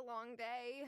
a long day.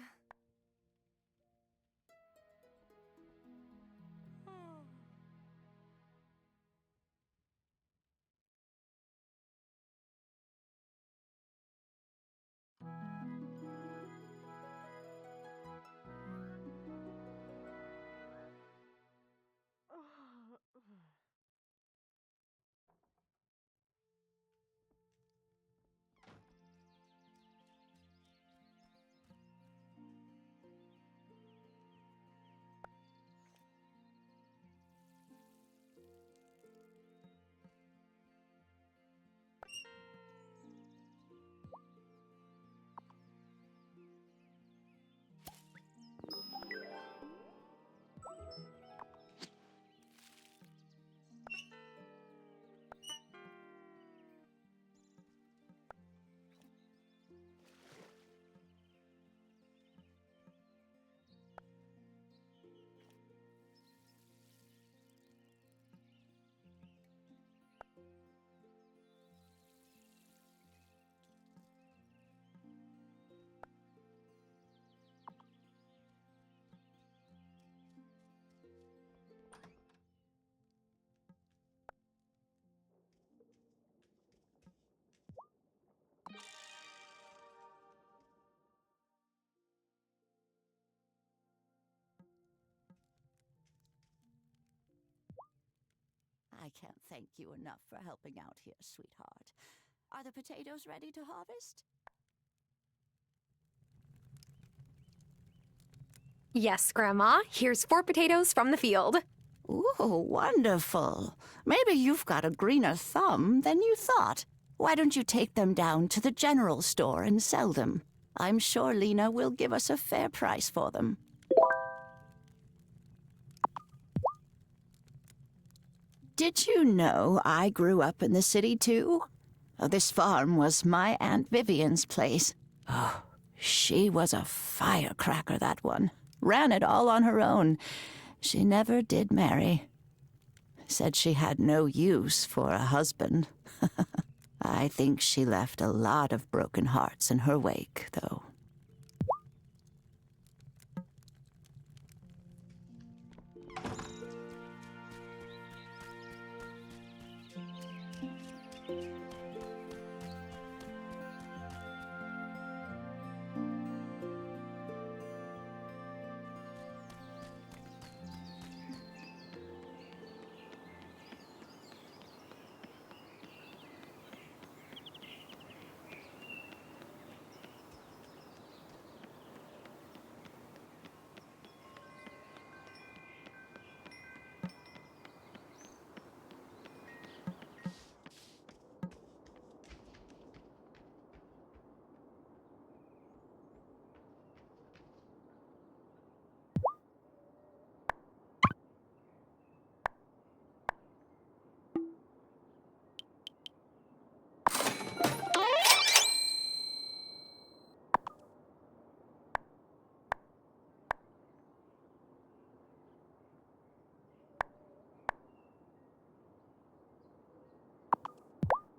I can't thank you enough for helping out here, sweetheart. Are the potatoes ready to harvest? Yes, Grandma. Here's 4 potatoes from the field. Ooh, wonderful. Maybe you've got a greener thumb than you thought. Why don't you take them down to the general store and sell them? I'm sure Lena will give us a fair price for them. Did you know I grew up in the city, too? This farm was my Aunt Vivian's place. Oh, she was a firecracker, that one. Ran it all on her own. She never did marry. Said she had no use for a husband. I think she left a lot of broken hearts in her wake, though.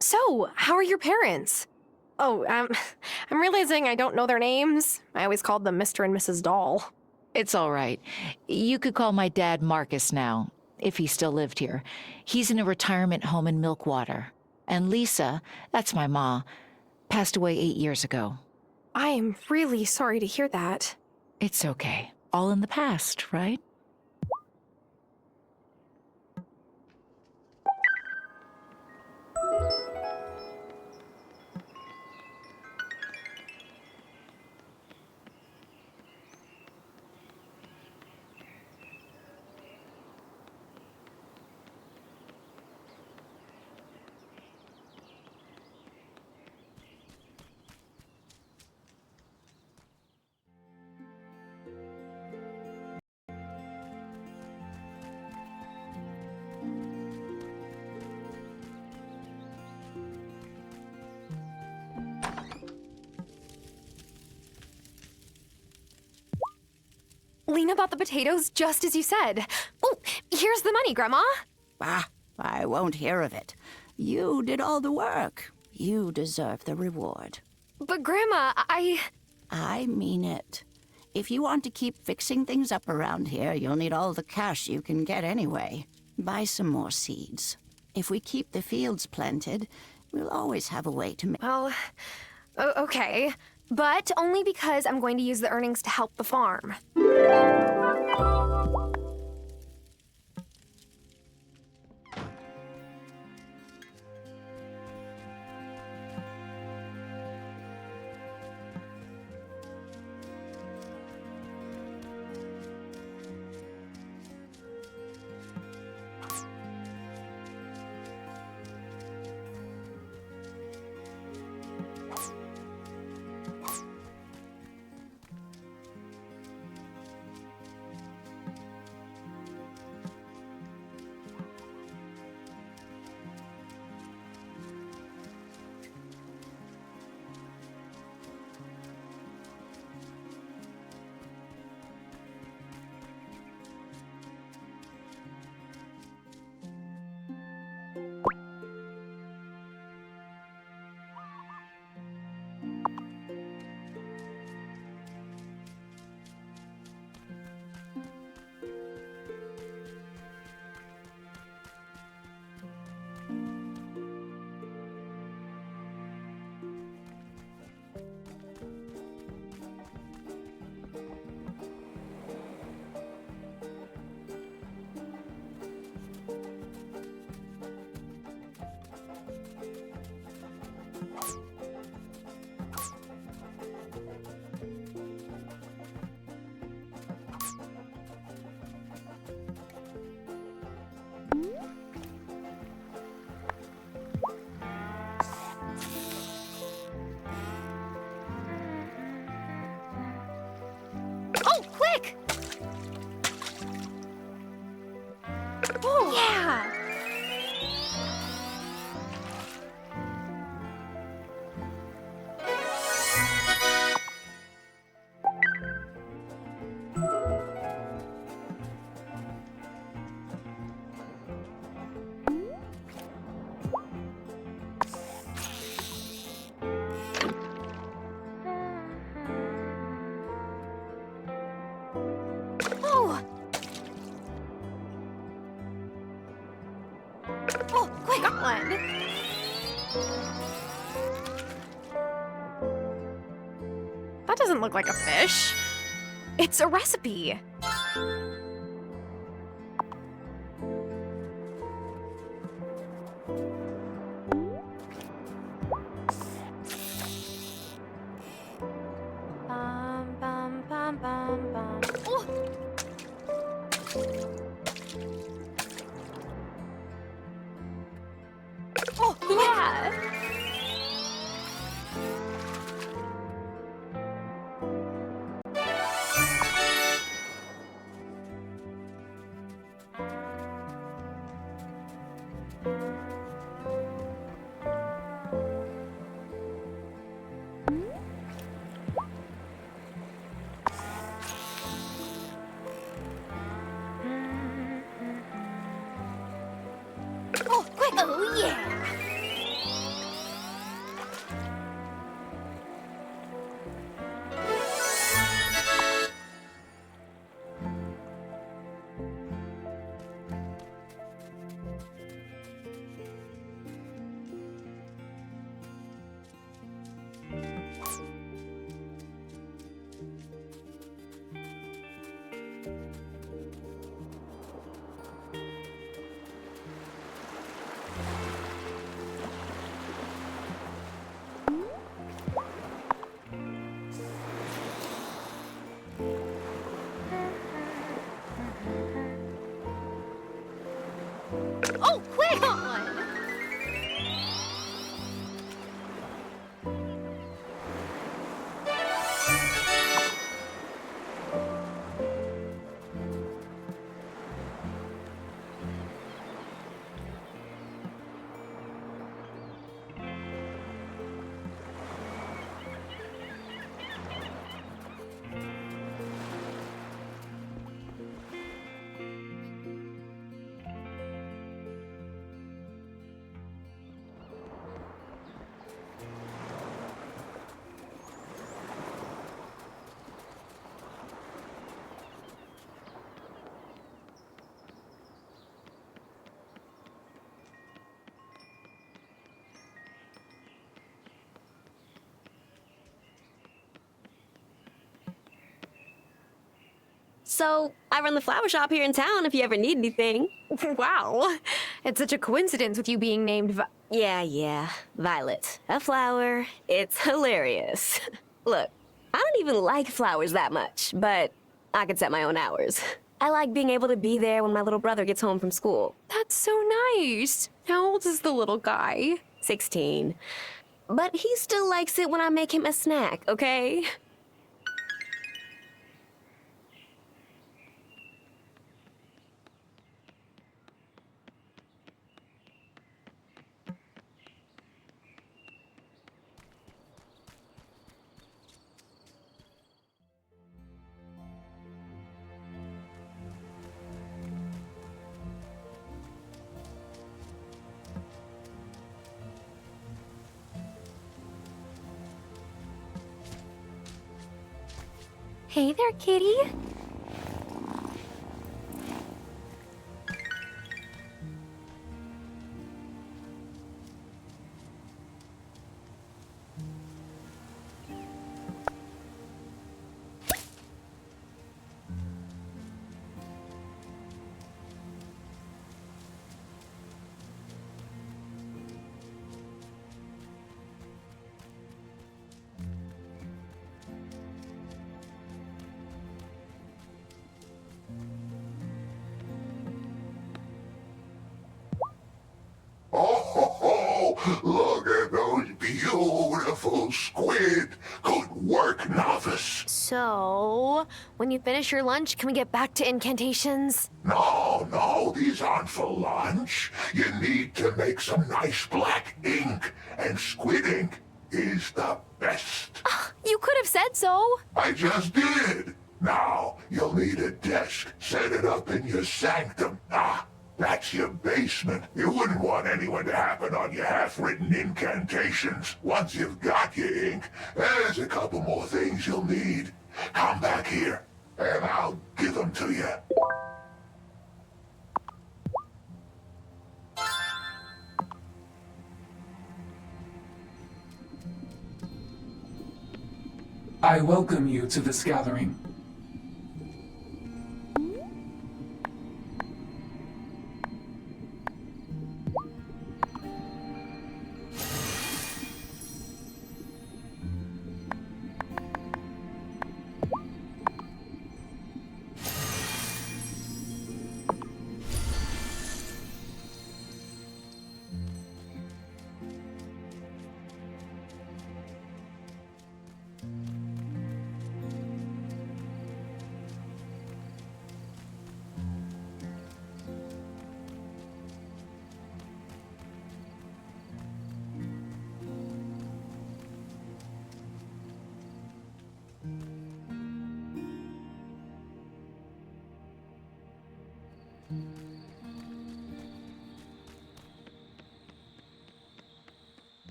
So, how are your parents? Oh, I'm realizing I don't know their names. I always called them Mr. and Mrs. Doll. It's all right. You could call my dad Marcus now, if he still lived here. He's in a retirement home in Milkwater. And Lisa, that's my ma, passed away 8 years ago. I am really sorry to hear that. It's okay. All in the past, right? Lena bought the potatoes just as you said. Oh, here's the money, Grandma. Ah, I won't hear of it. You did all the work. You deserve the reward. But Grandma, I mean it. If you want to keep fixing things up around here, you'll need all the cash you can get anyway. Buy some more seeds. If we keep the fields planted, we'll always have a way to make... Well, okay. But only because I'm going to use the earnings to help the farm. Oh, quick! Oh, yeah! Oh! Oh, quick, got one! That doesn't look like a fish. It's a recipe. Bum, bum, bum, bum, bum. Oh! Oh, yeah! Oh, quick! Oh, yeah! Oh, quick! Got one! So I run the flower shop here in town if you ever need anything. Wow. It's such a coincidence with you being named Yeah. Violet. A flower. It's hilarious. Look, I don't even like flowers that much, but I can set my own hours. I like being able to be there when my little brother gets home from school. That's so nice. How old is the little guy? 16. But he still likes it when I make him a snack, okay? Hey there, kitty. Oh, look at those beautiful squid. Good work, novice. So, when you finish your lunch, can we get back to incantations? No, these aren't for lunch. You need to make some nice black ink, and squid ink is the best. You could have said so. I just did. Now, you'll need a desk. Set it up in your sanctum. That's your basement. You wouldn't want anyone to happen on your half-written incantations. Once you've got your ink, there's a couple more things you'll need. Come back here, and I'll give them to you. I welcome you to this gathering.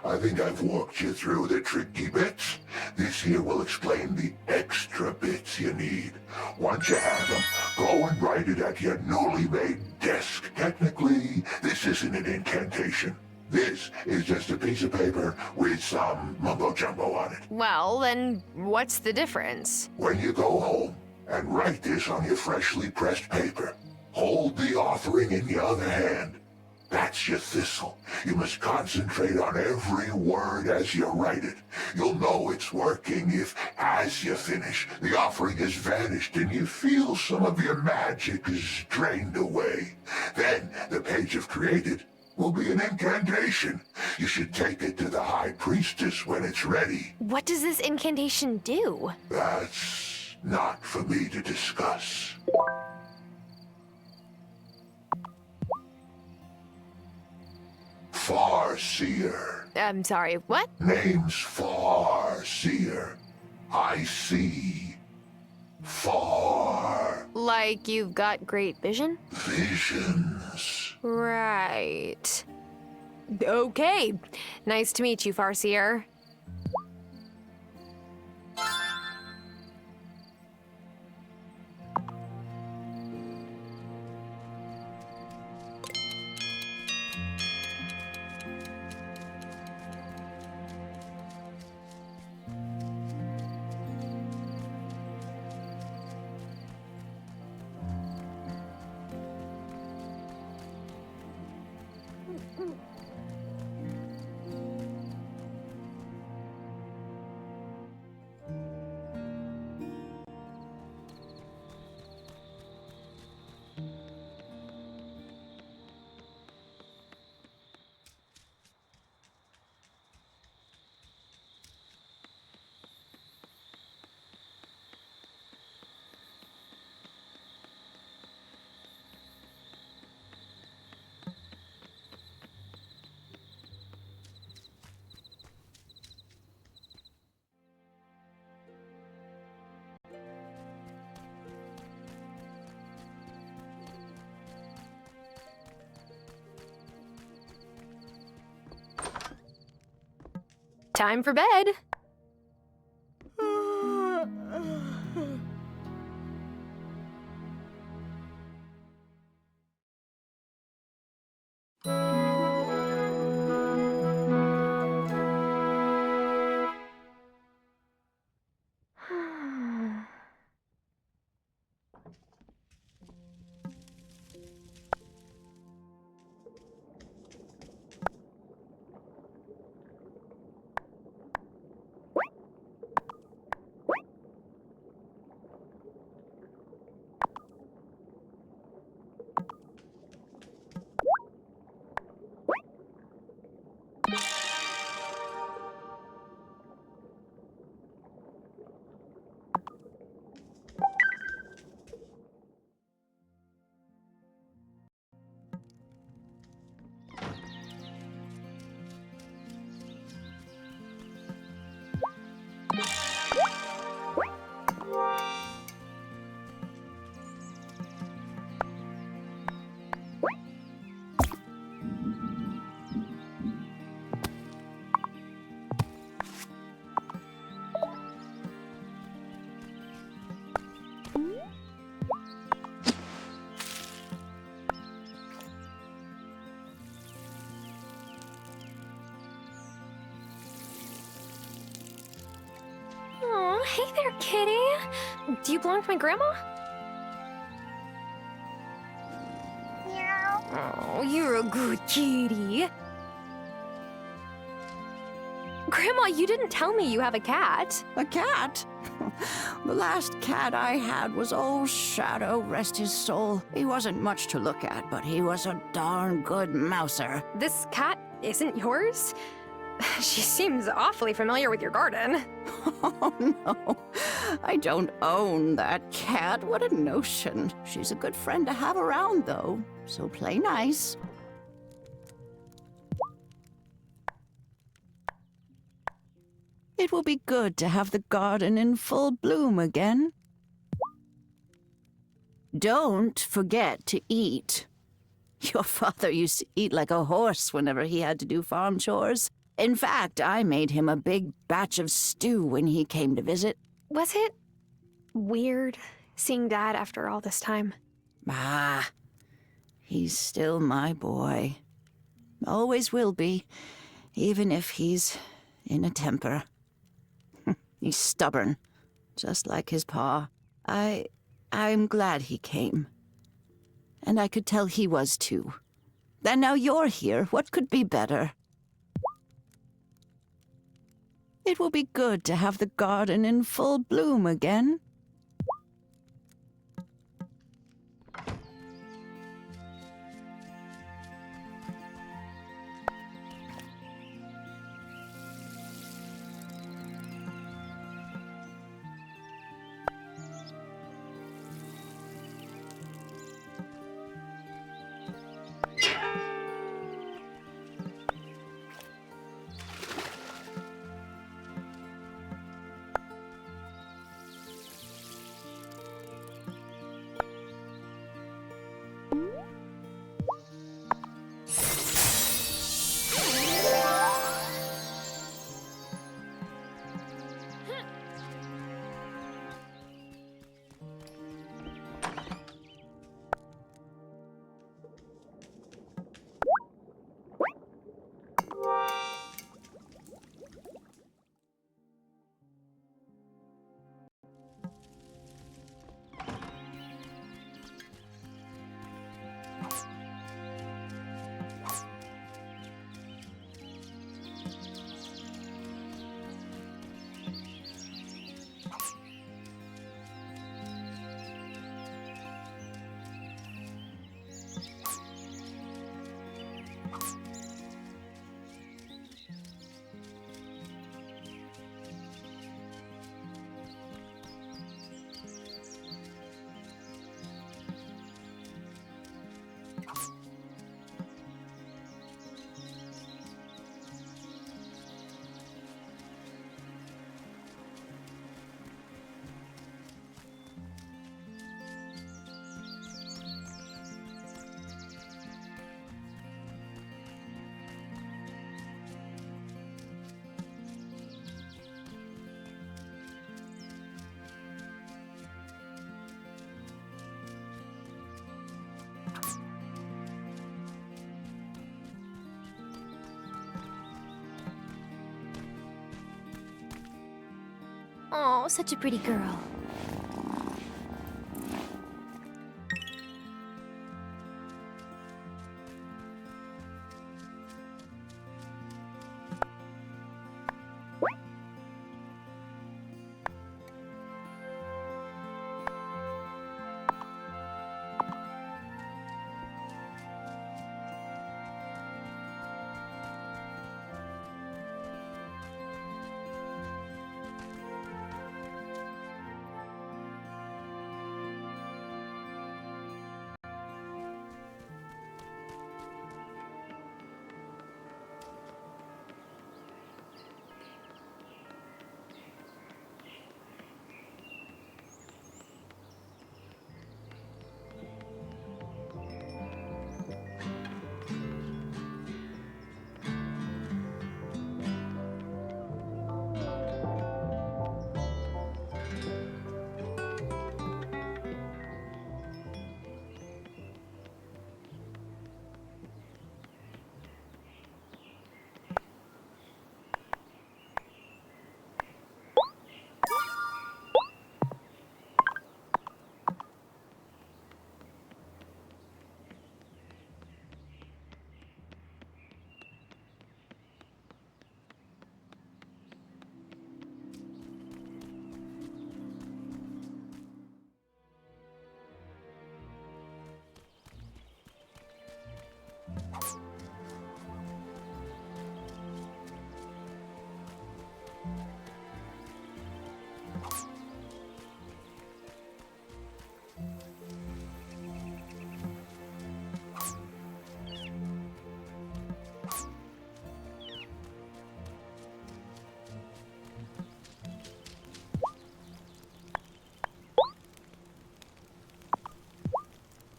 I think I've walked you through the tricky bits. This here will explain the extra bits you need. Once you have them, go and write it at your newly made desk. Technically, this isn't an incantation. This is just a piece of paper with some mumbo-jumbo on it. Well, then what's the difference? When you go home and write this on your freshly pressed paper, hold the authoring in your other hand. That's your thistle. You must concentrate on every word as you write it. You'll know it's working if, as you finish, the offering has vanished and you feel some of your magic is drained away. Then the page you've created will be an incantation. You should take it to the High Priestess when it's ready. What does this incantation do? That's not for me to discuss. Farseer. I'm sorry, what? Name's Farseer. I see. Far. Like you've got great vision? Visions. Right. Okay. Nice to meet you, Farseer. Time for bed. Oh, hey there, kitty. Do you belong to my grandma? Oh, you're a good kitty. Grandma, you didn't tell me you have a cat. A cat? The last cat I had was old Shadow, rest his soul. He wasn't much to look at, but he was a darn good mouser. This cat isn't yours? She seems awfully familiar with your garden. Oh, no. I don't own that cat. What a notion. She's a good friend to have around, though. So play nice. It will be good to have the garden in full bloom again. Don't forget to eat. Your father used to eat like a horse whenever he had to do farm chores. In fact, I made him a big batch of stew when he came to visit. Was it weird seeing Dad after all this time? Ah, he's still my boy. Always will be, even if he's in a temper. He's stubborn, just like his pa. I'm glad he came. And I could tell he was too. And now you're here, what could be better? It will be good to have the garden in full bloom again. Oh, such a pretty girl.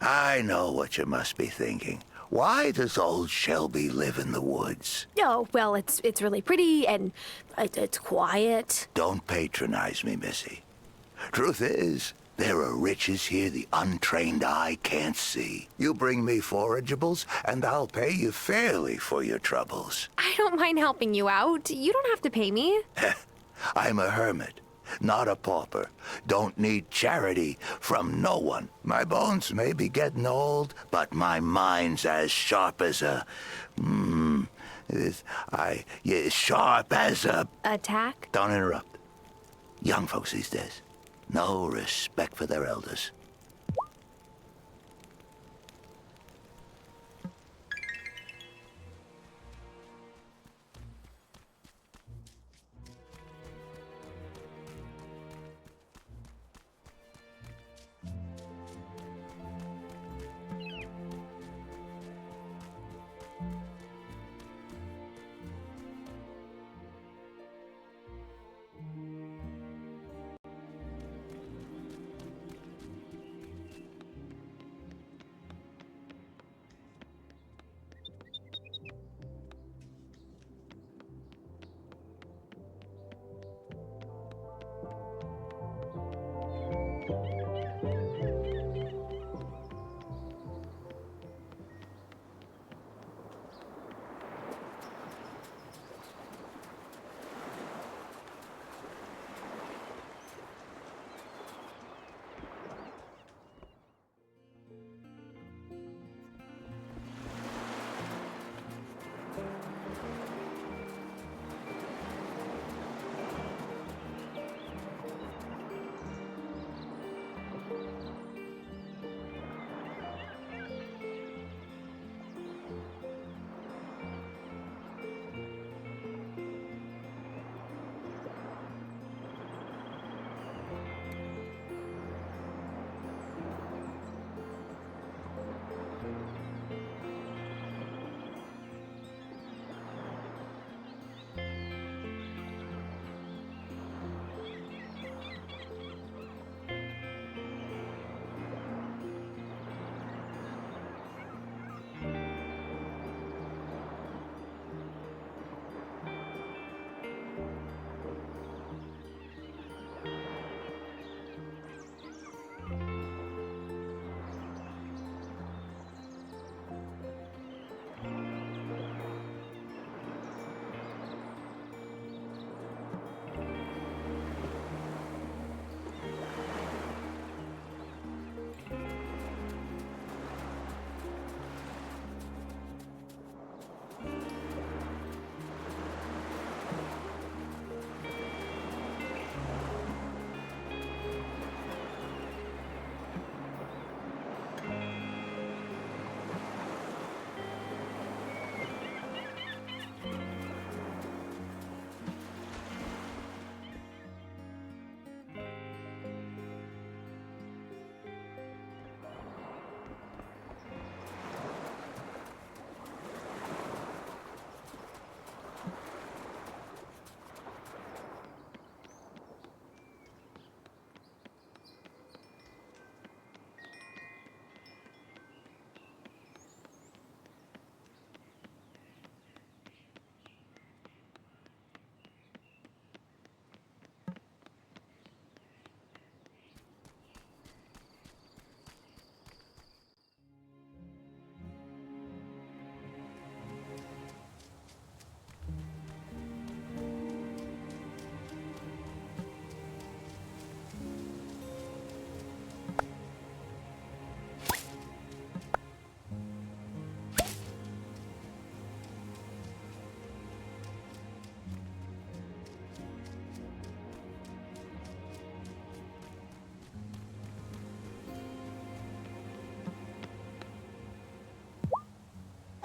I know what you must be thinking. Why does old Shelby live in the woods? Oh, well, it's really pretty and it's quiet. Don't patronize me, Missy. Truth is, there are riches here the untrained eye can't see. You bring me forageables, and I'll pay you fairly for your troubles. I don't mind helping you out. You don't have to pay me. I'm a hermit, not a pauper. Don't need charity from no one. My bones may be getting old, but my mind's as sharp as a... sharp as a... Attack? Don't interrupt. Young folks these days. No respect for their elders.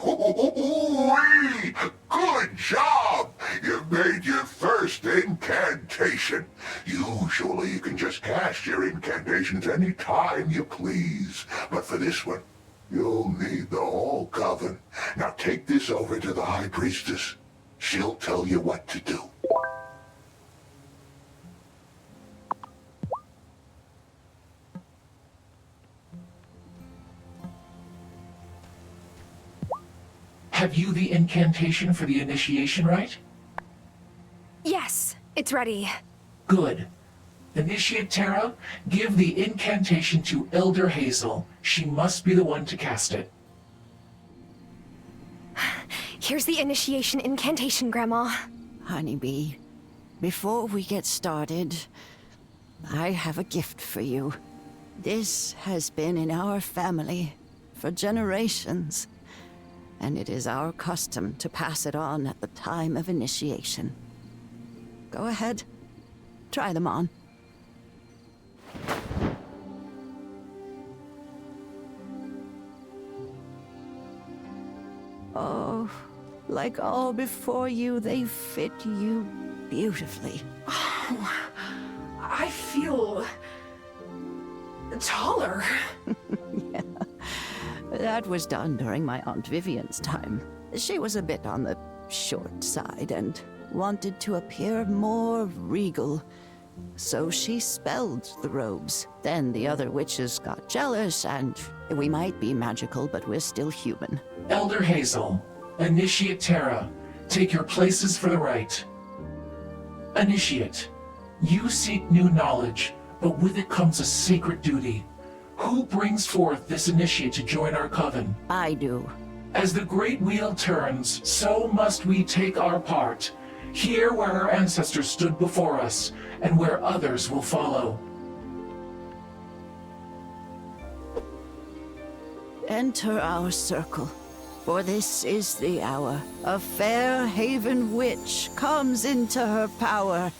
Ooh-wee! Good job! You made your first incantation. Usually you can just cast your incantations any time you please. But for this one, you'll need the whole coven. Now take this over to the High Priestess. She'll tell you what to do. have you the incantation for the initiation right? Yes, it's ready. Good. Initiate Terra, give the incantation to Elder Hazel. She must be the one to cast it. Here's the initiation incantation, Grandma. Honeybee, before we get started, I have a gift for you. This has been in our family for generations, and it is our custom to pass it on at the time of initiation. Go ahead, try them on. Oh, like all before you, they fit you beautifully. I feel taller. Yeah, that was done during my Aunt Vivian's time. She was a bit on the short side and wanted to appear more regal. So she spelled the robes. Then the other witches got jealous, and we might be magical, but we're still human. Elder Hazel, Initiate Terra, take your places for the rite. Initiate, you seek new knowledge, but with it comes a sacred duty. Who brings forth this initiate to join our coven? I do. As the great wheel turns, so must we take our part, here where our ancestors stood before us, and where others will follow. Enter our circle, for this is the hour. A fair haven witch comes into her power.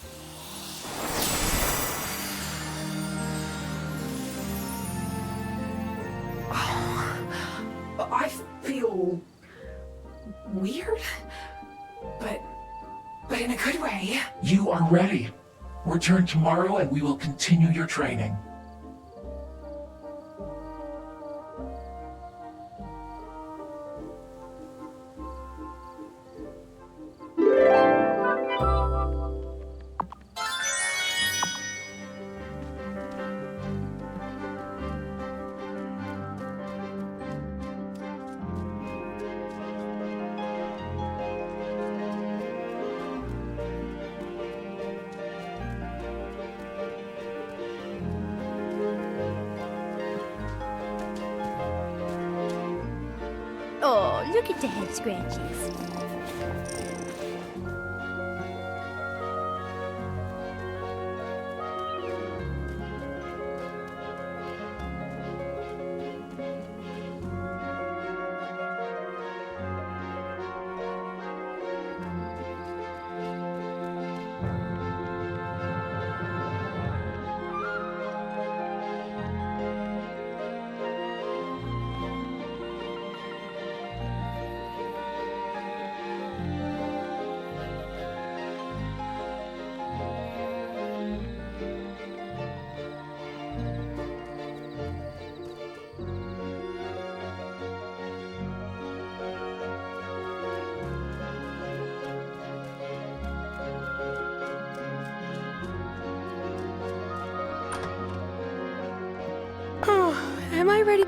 I feel weird, but in a good way. You are ready. Return tomorrow and we will continue your training. Oh, look at the head scratches. Am I ready?